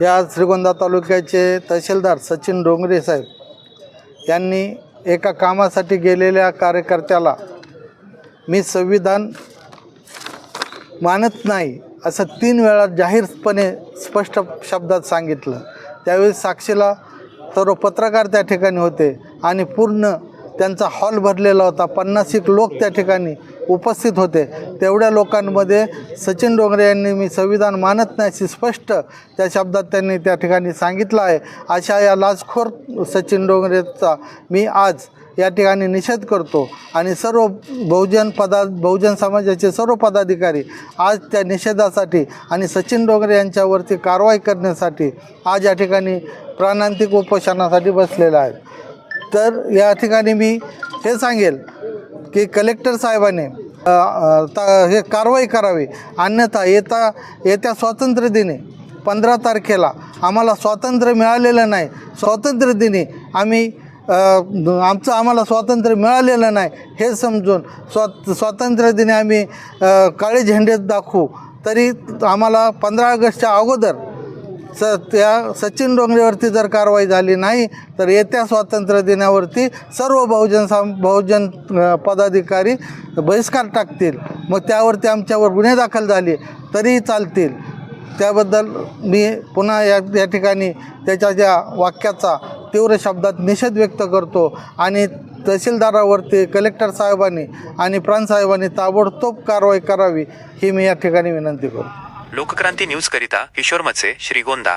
या श्रीगोंदा तालुक्याचे तहसीलदार सचिन डोंगरे साहेब यांनी एका कामासाठी गेलेल्या कार्यकर्त्याला मी संविधान मानत नाही असं 3 वेळा जाहीरपणे स्पष्ट शब्दात सांगितलं। त्यावेळी साक्षीला सर्व पत्रकार त्या ठिकाणी होते आणि पूर्ण त्यांचा हॉल भरलेला होता। 50 लोक त्या ठिकाणी उपस्थित होते। तेवढ्या लोकांमध्ये सचिन डोंगरे यांनी मी संविधान मानत नाही अशी स्पष्ट त्या शब्दात त्यांनी त्या ठिकाणी सांगितलं आहे। अशा या लाचखोर सचिन डोंगरेचा मी आज या ठिकाणी निषेध करतो आणि सर्व बहुजन समाजाचे सर्व पदाधिकारी आज त्या निषेधासाठी आणि सचिन डोंगरे यांच्यावरती कारवाई करण्यासाठी आज या ठिकाणी प्राणांतिक उपोषणासाठी बसलेले आहेत। तर या ठिकाणी मी हे सांगेल की कलेक्टर साहेबांनी हे कारवाई करावी, अन्यथा येत्या स्वातंत्र्य दिनी 15 तारखेला आम्हाला स्वातंत्र्य मिळालेलं नाही। स्वातंत्र्य दिनी आम्हाला स्वातंत्र्य मिळालेलं नाही हे समजून स्वातंत्र्य दिनी आम्ही काळे झेंडे दाखवू, तरी आम्हाला 15 ऑगस्टच्या अगोदर त्या सचिन डोंगरेवरती जर कारवाई झाली नाही तर येत्या स्वातंत्र्य दिनावरती सर्व बहुजन पदाधिकारी बहिष्कार टाकतील। मग त्यावरती आमच्यावर गुन्हे दाखल झाले तरी चालतील। त्याबद्दल मी पुन्हा या ठिकाणी त्याच्या ज्या वाक्याचा तीव्र शब्दात निषेध व्यक्त करतो आणि तहसीलदारावरती कलेक्टर साहेबांनी आणि प्रांतसाहेबांनी ताबडतोब कारवाई करावी ही मी या ठिकाणी विनंती करतो। लोकक्रांती न्यूज करिता किशोर मचे, श्रीगोंदा।